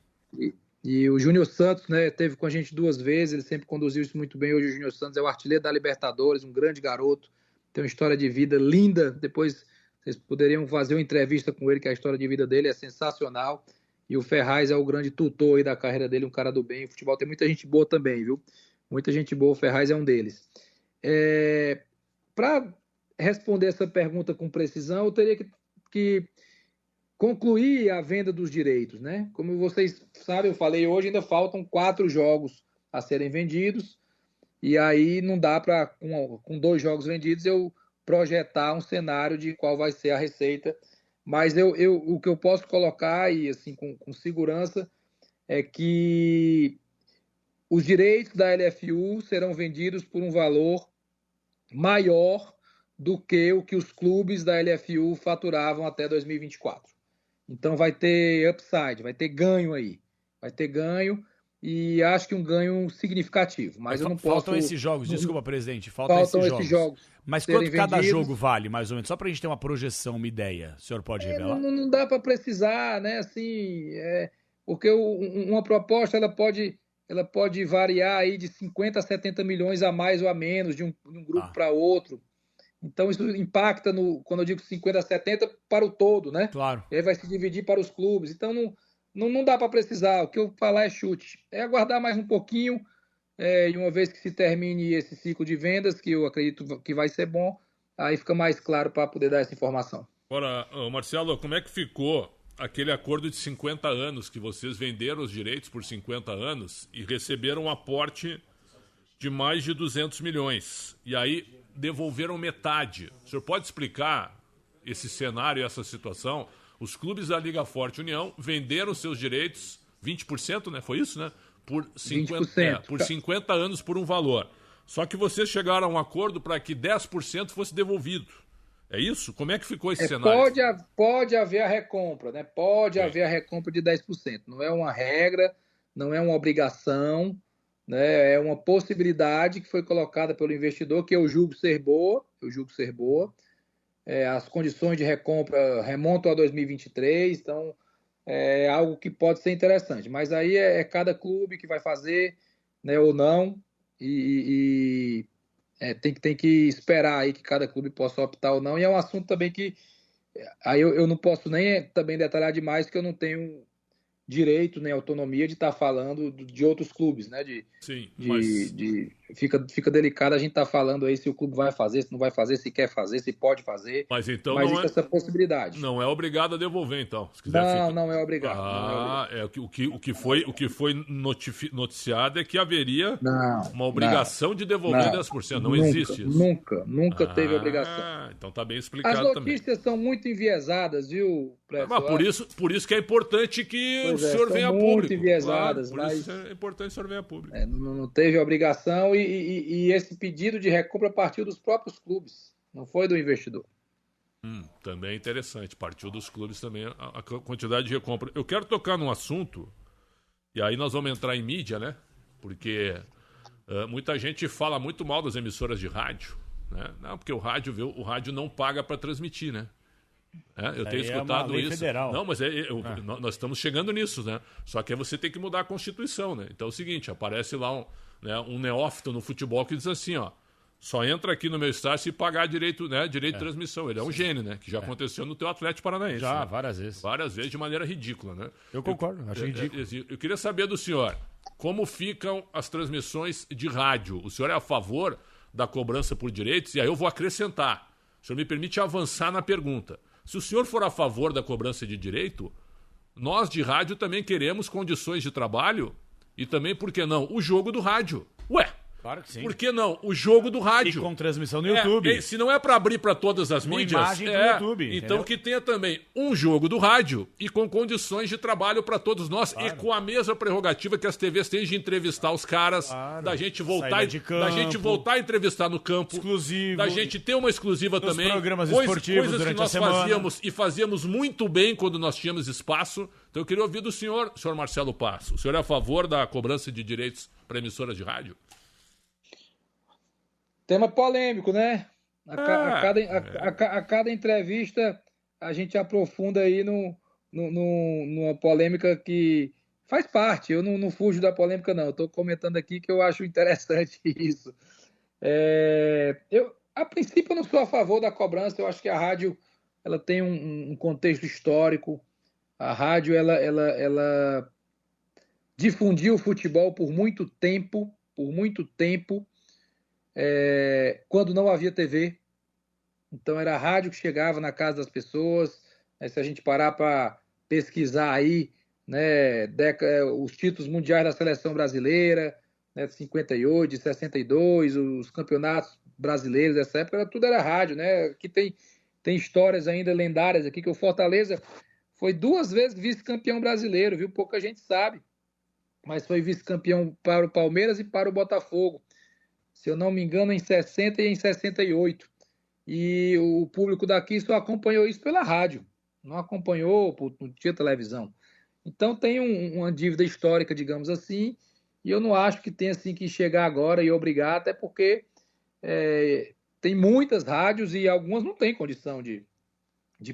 E o Júnior Santos, né, esteve com a gente 2 vezes, ele sempre conduziu isso muito bem. Hoje o Júnior Santos é o artilheiro da Libertadores, um grande garoto, tem uma história de vida linda. Depois vocês poderiam fazer uma entrevista com ele, que a história de vida dele é sensacional. E o Ferraz é o grande tutor aí da carreira dele, um cara do bem. O futebol tem muita gente boa também, viu? Muita gente boa, o Ferraz é um deles. Para responder essa pergunta com precisão, eu teria que concluir a venda dos direitos, né? Como vocês sabem, eu falei hoje, ainda faltam 4 jogos a serem vendidos, e aí não dá para, com 2 jogos vendidos, eu projetar um cenário de qual vai ser a receita. Mas o que eu posso colocar, e assim, com segurança, é que os direitos da LFU serão vendidos por um valor maior do que o que os clubes da LFU faturavam até 2024. Então vai ter upside, vai ter ganho aí. Vai ter ganho, e acho que um ganho significativo. Mas eu não posso... Faltam esses jogos, desculpa, presidente. Faltam esses jogos. Mas quanto cada jogo vale, mais ou menos? Só para a gente ter uma projeção, uma ideia. O senhor pode revelar? Não dá para precisar, né? Assim, porque uma proposta ela pode variar aí de 50 a 70 milhões a mais ou a menos de um grupo para outro. Então isso impacta, quando eu digo 50 a 70, para o todo, né? Claro. E aí vai se dividir para os clubes. Então não dá para precisar. O que eu falar é chute. É aguardar mais um pouquinho, e uma vez que se termine esse ciclo de vendas, que eu acredito que vai ser bom, aí fica mais claro para poder dar essa informação. Agora, Marcelo, como é que ficou aquele acordo de 50 anos, que vocês venderam os direitos por 50 anos e receberam um aporte de mais de 200 milhões. E aí devolveram metade. O senhor pode explicar esse cenário, essa situação? Os clubes da Liga Forte União venderam seus direitos, 20%, né? Foi isso, né? Por 50 anos por um valor. Só que vocês chegaram a um acordo para que 10% fosse devolvido. É isso? Como é que ficou esse cenário? Pode haver a recompra, né? Pode haver a recompra de 10%. Não é uma regra, não é uma obrigação, né? É uma possibilidade que foi colocada pelo investidor, que eu julgo ser boa. As condições de recompra remontam a 2023, então é algo que pode ser interessante. Mas aí é cada clube que vai fazer, né, ou não, tem que esperar aí que cada clube possa optar ou não. E é um assunto também que aí eu não posso nem também detalhar demais, que eu não tenho direito nem autonomia de estar falando de outros clubes, né? Sim, mas... Fica delicado a gente estar falando aí se o clube vai fazer, se não vai fazer, se quer fazer, se pode fazer. Mas então existe essa possibilidade. Não é obrigado a devolver, então. Se quiser não é obrigado. O que foi noticiado é que haveria uma obrigação de devolver 10%. Não existe isso. Nunca teve obrigação. Então tá bem explicado também. As notícias são muito enviesadas, viu, Mas por isso que é importante que o senhor venha a público. Muito enviesadas, por isso é importante que o senhor venha a público. Não teve obrigação e esse pedido de recompra partiu dos próprios clubes, não foi do investidor. Também é interessante, partiu dos clubes também a quantidade de recompra. Eu quero tocar num assunto, e aí nós vamos entrar em mídia, né? Porque muita gente fala muito mal das emissoras de rádio, né? Não, porque o rádio não paga para transmitir, né? Eu tenho escutado isso. Federal. Não, mas nós estamos chegando nisso, né? Só que aí você tem que mudar a Constituição, né? Então é o seguinte, aparece lá um neófito no futebol que diz assim, ó, só entra aqui no meu estádio se pagar direito de transmissão. Ele é um gênio, né? Que já aconteceu no teu Atlético Paranaense. Já, né? várias vezes. Várias vezes, de maneira ridícula, né? Eu concordo, acho ridículo. Eu queria saber do senhor, como ficam as transmissões de rádio? O senhor é a favor da cobrança por direitos? E aí eu vou acrescentar. O senhor me permite avançar na pergunta. Se o senhor for a favor da cobrança de direito, nós de rádio também queremos condições de trabalho e também, por que não, o jogo do rádio. Ué, claro que sim. Por que não? O jogo do rádio. E com transmissão no YouTube. Se não é para abrir para todas as mídias, imagem do YouTube, então entendeu? Que tenha também um jogo do rádio e com condições de trabalho para todos nós, claro. E com a mesma prerrogativa que as TVs têm de entrevistar os caras, claro. Da gente voltar a entrevistar no campo, exclusivo, da gente ter uma exclusiva também, programas esportivos coisas durante que nós a semana. fazíamos muito bem quando nós tínhamos espaço. Então eu queria ouvir do senhor Marcelo Passo. O senhor é a favor da cobrança de direitos para emissoras de rádio? Tema polêmico, né? A cada entrevista a gente aprofunda aí numa polêmica que faz parte. Eu não fujo da polêmica, não. Eu estou comentando aqui que eu acho interessante isso. A princípio, eu não sou a favor da cobrança. Eu acho que a rádio ela tem um contexto histórico. A rádio ela difundiu o futebol por muito tempo. Quando não havia TV. Então era a rádio que chegava na casa das pessoas. Se a gente parar para pesquisar aí, né, os títulos mundiais da seleção brasileira, né, de 58, de 62, os campeonatos brasileiros dessa época, tudo era rádio, né? Aqui tem histórias ainda lendárias aqui, que o Fortaleza foi 2 vezes vice-campeão brasileiro, viu? Pouca gente sabe, mas foi vice-campeão para o Palmeiras e para o Botafogo. Se eu não me engano, em 60 e em 68. E o público daqui só acompanhou isso pela rádio. Não acompanhou, não tinha televisão. Então tem uma dívida histórica, digamos assim, e eu não acho que tenha assim, que chegar agora e obrigar, até porque tem muitas rádios e algumas não têm condição de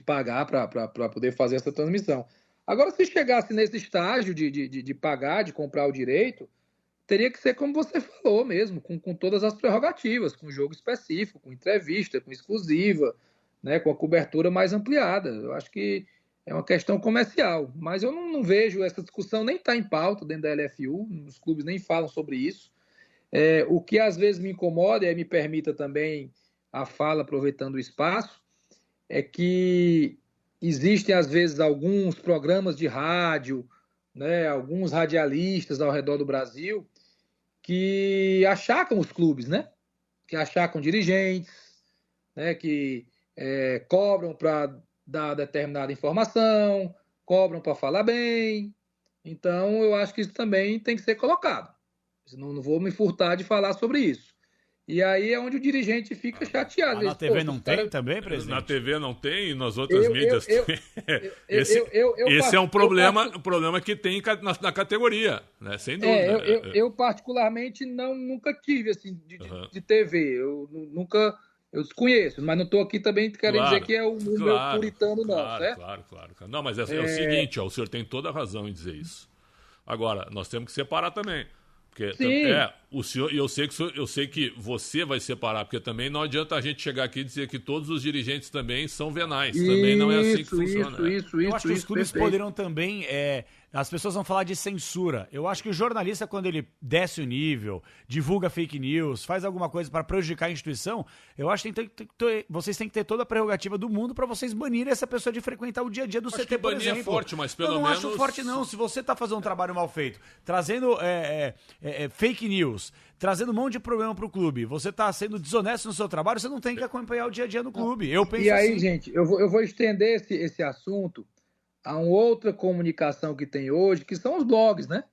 pagar para poder fazer essa transmissão. Agora, se chegasse nesse estágio de pagar, de comprar o direito, teria que ser como você falou mesmo, com todas as prerrogativas, com jogo específico, com entrevista, com exclusiva, né, com a cobertura mais ampliada. Eu acho que É uma questão comercial, mas eu não vejo essa discussão, nem está em pauta dentro da LFU, os clubes nem falam sobre isso. O que às vezes me incomoda, e me permita também a fala, aproveitando o espaço, é que existem às vezes alguns programas de rádio, né, alguns radialistas ao redor do Brasil que achacam os clubes, né? Que achacam dirigentes, né, que cobram para dar determinada informação, cobram para falar bem. Então, eu acho que isso também tem que ser colocado. Não vou me furtar de falar sobre isso. E aí é onde o dirigente fica chateado. Na TV não tem também, presidente? Na TV não tem e nas outras mídias tem. Esse é um problema que tem na categoria, né? Sem dúvida. Eu particularmente nunca tive assim, de TV. Eu nunca... Eu desconheço, mas não estou aqui também querendo dizer que é o meu puritano, não, certo? Claro. Não, mas é o seguinte, o senhor tem toda a razão em dizer isso. Agora, nós temos que separar também. Porque o senhor, e eu sei que você vai separar, porque também não adianta a gente chegar aqui e dizer que todos os dirigentes também são venais. Também não é assim que funciona. Eu acho que os clubes poderiam também. As pessoas vão falar de censura. Eu acho que o jornalista, quando ele desce o nível, divulga fake news, faz alguma coisa para prejudicar a instituição, eu acho que vocês têm que ter toda a prerrogativa do mundo para vocês banirem essa pessoa de frequentar o dia a dia do CT, por exemplo. É forte, mas pelo menos... Eu não acho forte, não. Se você tá fazendo um trabalho mal feito, trazendo fake news, trazendo um monte de problema pro clube, você tá sendo desonesto no seu trabalho, você não tem que acompanhar o dia a dia no clube. Eu penso e aí, assim. gente, eu vou estender esse assunto a uma outra comunicação que tem hoje, que são os blogs, né?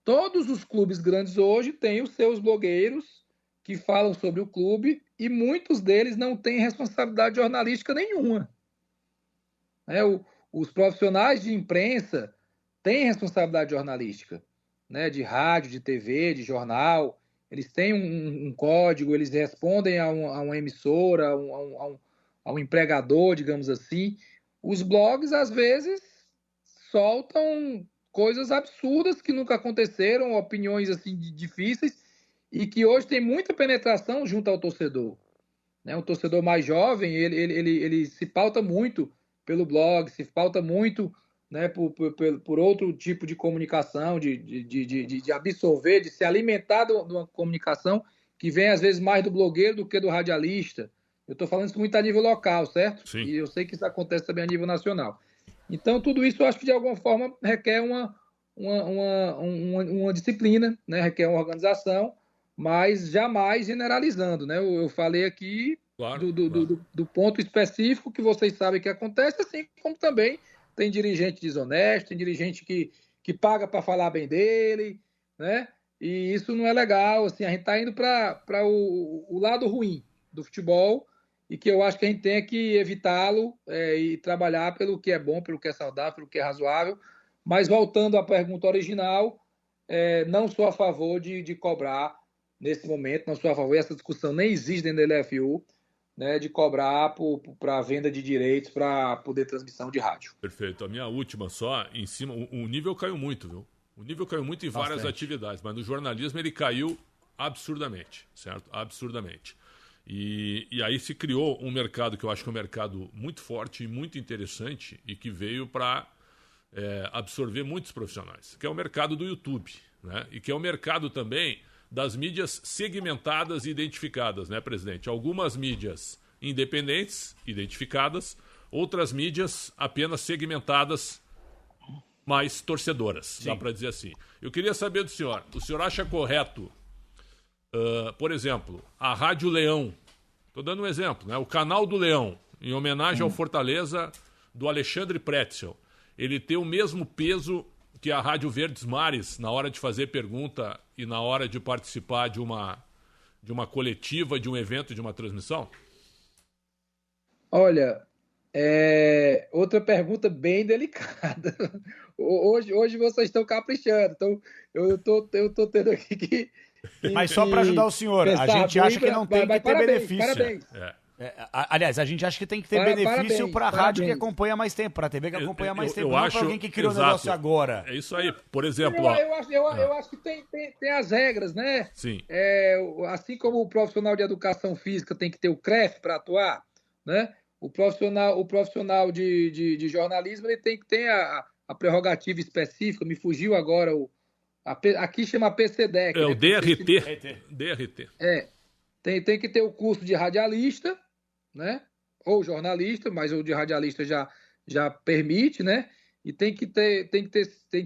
Todos os clubes grandes hoje têm os seus blogueiros que falam sobre o clube e muitos deles não têm responsabilidade jornalística nenhuma. Os profissionais de imprensa têm responsabilidade jornalística, né? De rádio, de TV, de jornal. Eles têm um código, eles respondem a uma emissora, a um empregador, digamos assim. Os blogs, às vezes, soltam coisas absurdas que nunca aconteceram, opiniões assim difíceis, e que hoje tem muita penetração junto ao torcedor. Né? O torcedor mais jovem, ele se pauta muito pelo blog, se pauta muito, né, por outro tipo de comunicação, de absorver, de se alimentar de uma comunicação que vem, às vezes, mais do blogueiro do que do radialista. Eu estou falando isso muito a nível local, certo? Sim. E eu sei que isso acontece também a nível nacional. Então, tudo isso eu acho que, de alguma forma, requer uma disciplina, né? Requer uma organização, mas jamais generalizando, né? Eu falei aqui do ponto específico que vocês sabem que acontece, assim como também tem dirigente desonesto, tem dirigente que paga para falar bem dele, né? E isso não é legal, assim, a gente está indo para o lado ruim do futebol, e que eu acho que a gente tem que evitá-lo e trabalhar pelo que é bom, pelo que é saudável, pelo que é razoável. Mas voltando à pergunta original, não sou a favor de cobrar nesse momento, não sou a favor, essa discussão nem existe dentro da LFU, né, de cobrar para a venda de direitos para poder transmissão de rádio. Perfeito. A minha última só, em cima, o nível caiu muito, viu? O nível caiu muito em várias atividades, mas no jornalismo ele caiu absurdamente, certo? Absurdamente. E aí se criou um mercado que eu acho que é um mercado muito forte e muito interessante e que veio para absorver muitos profissionais, que é o mercado do YouTube, né? E que é o mercado também das mídias segmentadas e identificadas, né, presidente? Algumas mídias independentes, identificadas, outras mídias apenas segmentadas, mais torcedoras, sim, dá para dizer assim. Eu queria saber do senhor, o senhor acha correto, por exemplo, a Rádio Leão, estou dando um exemplo, né? O Canal do Leão, em homenagem ao Fortaleza do Alexandre Pretzel, ele tem o mesmo peso que a Rádio Verdes Mares na hora de fazer pergunta e na hora de participar de uma coletiva, de um evento, de uma transmissão? Olha, outra pergunta bem delicada. Hoje vocês estão caprichando, então eu tô tendo aqui que... Mas só para ajudar o senhor, a gente acha que não tem que ter benefício. Parabéns. Aliás, a gente acha que tem que ter benefício para a rádio que acompanha mais tempo, para a TV que acompanha mais tempo, não para alguém que criou o negócio agora. É isso aí, por exemplo... Eu acho que tem as regras, né? Sim. Assim como o profissional de educação física tem que ter o CREF para atuar, né? o profissional de jornalismo, ele tem que ter a prerrogativa específica, me fugiu agora, aqui chama PCDEC. É o DRT. Tem que ter o curso de radialista, né? Ou jornalista, mas o de radialista já permite, né? E tem que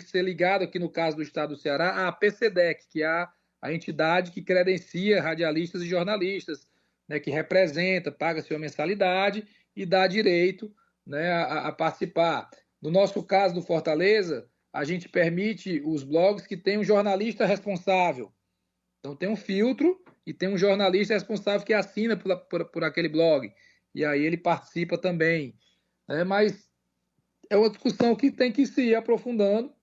ser ligado aqui no caso do estado do Ceará, a PCDEC, que é a entidade que credencia radialistas e jornalistas, né? Que representa, paga sua mensalidade e dá direito, né, a participar. No nosso caso do Fortaleza, a gente permite os blogs que tem um jornalista responsável. Então tem um filtro e tem um jornalista responsável que assina por aquele blog. E aí ele participa também. Mas é uma discussão que tem que se ir aprofundando.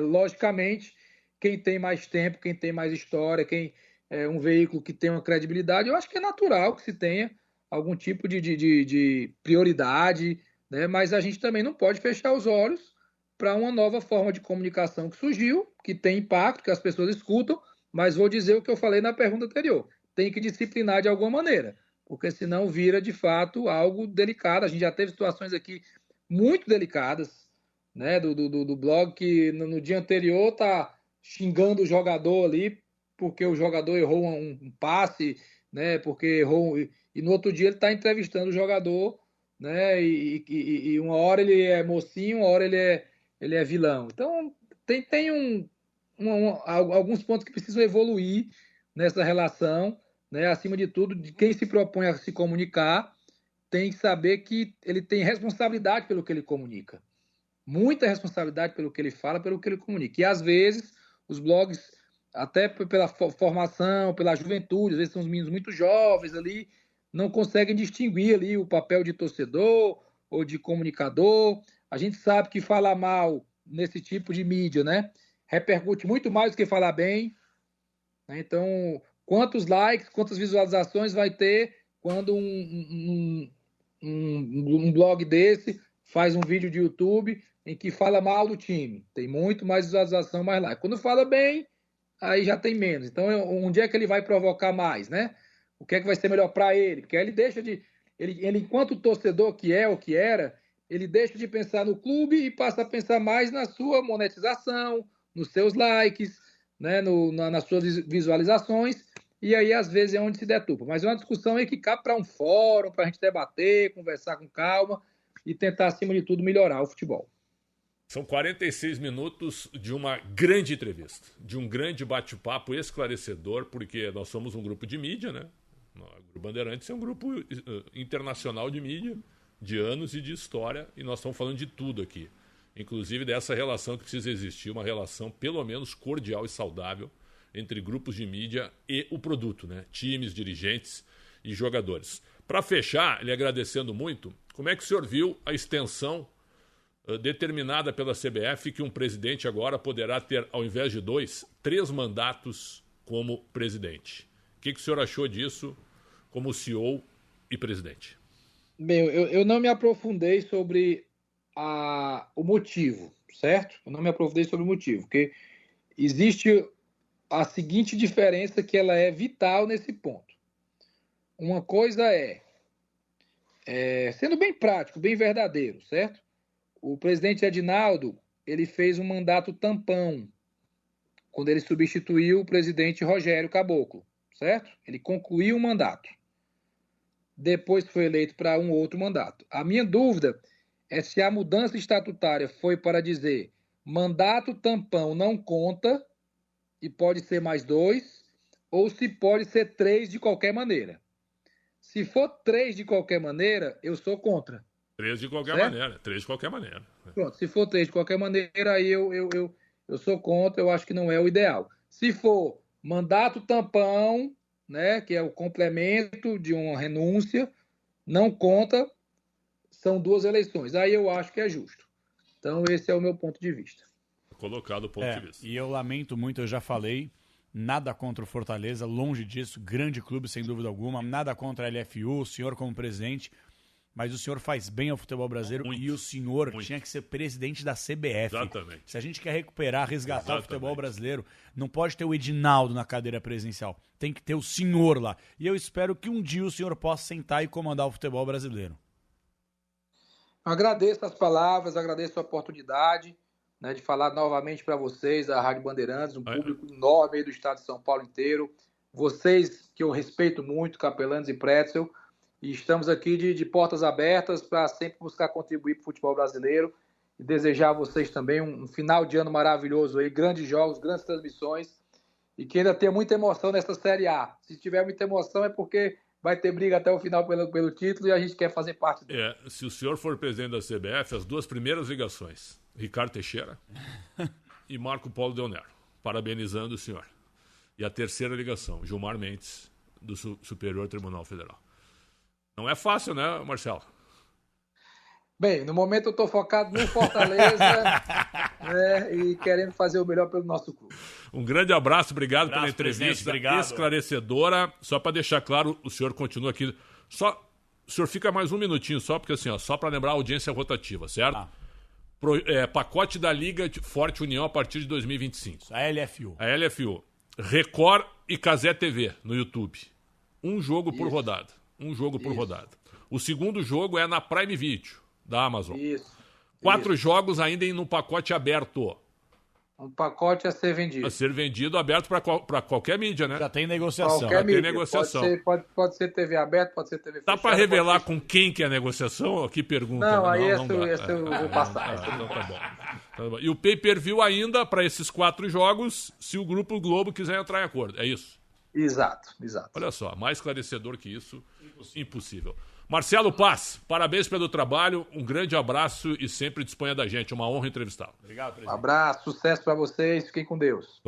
Logicamente, quem tem mais tempo, quem tem mais história, quem é um veículo que tem uma credibilidade, eu acho que é natural que se tenha algum tipo de prioridade, né? Mas a gente também não pode fechar os olhos para uma nova forma de comunicação que surgiu, que tem impacto, que as pessoas escutam, mas vou dizer o que eu falei na pergunta anterior. Tem que disciplinar de alguma maneira, porque senão vira, de fato, algo delicado. A gente já teve situações aqui muito delicadas, né? Do blog que no dia anterior tá xingando o jogador ali, porque o jogador errou um passe, né? Porque errou... E no outro dia ele está entrevistando o jogador, né? E uma hora ele é mocinho, uma hora ele é vilão. Então, tem alguns pontos que precisam evoluir nessa relação, né? Acima de tudo, de quem se propõe a se comunicar tem que saber que ele tem responsabilidade pelo que ele comunica. Muita responsabilidade pelo que ele fala, pelo que ele comunica. E, às vezes, os blogs, até pela formação, pela juventude, às vezes são os meninos muito jovens ali, não conseguem distinguir ali o papel de torcedor ou de comunicador. A gente sabe que falar mal nesse tipo de mídia, né, repercute muito mais do que falar bem. Né? Então, quantos likes, quantas visualizações vai ter quando um blog desse faz um vídeo de YouTube em que fala mal do time? Tem muito mais visualização, mais like. Quando fala bem, aí já tem menos. Então, onde é que ele vai provocar mais, né? O que é que vai ser melhor para ele? Porque aí ele deixa de... Ele, enquanto torcedor que é ou que era, ele deixa de pensar no clube e passa a pensar mais na sua monetização, nos seus likes, né? Nas suas visualizações, e aí às vezes é onde se deturpa. Mas é uma discussão aí que cabe para um fórum, para a gente debater, conversar com calma e tentar, acima de tudo, melhorar o futebol. São 46 minutos de uma grande entrevista, de um grande bate-papo esclarecedor, porque nós somos um grupo de mídia, né? O Grupo Bandeirantes é um grupo internacional de mídia, de anos e de história, e nós estamos falando de tudo aqui. Inclusive dessa relação que precisa existir, uma relação pelo menos cordial e saudável entre grupos de mídia e o produto, né? Times, dirigentes e jogadores. Para fechar, lhe agradecendo muito, como é que o senhor viu a extensão determinada pela CBF que um presidente agora poderá ter, ao invés de 2, 3 mandatos como presidente? O que o senhor achou disso como CEO e presidente? Bem, eu não me aprofundei sobre o motivo, certo? Eu não me aprofundei sobre o motivo, porque existe a seguinte diferença que ela é vital nesse ponto. Uma coisa sendo bem prático, bem verdadeiro, certo? O presidente Edinaldo, ele fez um mandato tampão quando ele substituiu o presidente Rogério Caboclo, certo? Ele concluiu o mandato. Depois foi eleito para um outro mandato. A minha dúvida é se a mudança estatutária foi para dizer mandato tampão não conta e pode ser mais 2, ou se pode ser 3 de qualquer maneira. Se for 3 de qualquer maneira, eu sou contra. 3 de qualquer maneira. 3 de qualquer maneira. Pronto, se for 3 de qualquer maneira, aí eu sou contra, eu acho que não é o ideal. Se for mandato tampão, né, que é o complemento de uma renúncia, não conta, são 2 eleições. Aí eu acho que é justo. Então, esse é o meu ponto de vista. Colocado o ponto de vista. E eu lamento muito, eu já falei, nada contra o Fortaleza, longe disso, grande clube sem dúvida alguma, nada contra a LFU, o senhor como presidente, mas o senhor faz bem ao futebol brasileiro e o senhor tinha que ser presidente da CBF. Exatamente. Se a gente quer recuperar, resgatar o futebol brasileiro, não pode ter o Edinaldo na cadeira presidencial. Tem que ter o senhor lá. E eu espero que um dia o senhor possa sentar e comandar o futebol brasileiro. Agradeço as palavras, agradeço a oportunidade, né, de falar novamente para vocês, da Rádio Bandeirantes, um público enorme aí do estado de São Paulo inteiro. Vocês que eu respeito muito, Capelanes e Pretzel, e estamos aqui de portas abertas para sempre buscar contribuir para o futebol brasileiro e desejar a vocês também um final de ano maravilhoso aí, grandes jogos, grandes transmissões e que ainda tenha muita emoção nessa Série A. Se tiver muita emoção é porque vai ter briga até o final pelo título e a gente quer fazer parte dele. Se o senhor for presidente da CBF, as 2 primeiras ligações, Ricardo Teixeira e Marco Polo Del Nero, parabenizando o senhor. E a terceira ligação, Gilmar Mendes, do Superior Tribunal Federal. Não é fácil, né, Marcelo? Bem, no momento eu estou focado no Fortaleza né, e querendo fazer o melhor pelo nosso clube. Um grande abraço, obrigado pela entrevista esclarecedora. Só para deixar claro, o senhor continua aqui. O senhor fica mais um minutinho só, porque assim, só para lembrar a audiência rotativa, certo? Pacote da Liga Forte União a partir de 2025. A LFU. A LFU. Record e Cazé TV no YouTube. Um jogo por rodada. Rodada. O segundo jogo é na Prime Video, da Amazon. 4 jogos ainda no pacote aberto. Um pacote a ser vendido. A ser vendido, aberto para qualquer mídia, né? Já tem negociação. Qualquer mídia. Tem negociação. Pode ser TV aberta, pode ser TV fechada. Dá para revelar com quem que é a negociação? Que pergunta. Não, aí esse eu vou passar. Então tá bom. E o pay-per-view ainda para esses 4 jogos, se o Grupo Globo quiser entrar em acordo. É isso? Exato. Olha só, mais esclarecedor que isso, impossível. Marcelo Paz, parabéns pelo trabalho, um grande abraço e sempre disponha da gente, uma honra entrevistá-lo. Obrigado, presidente. Um abraço, sucesso para vocês, fiquem com Deus.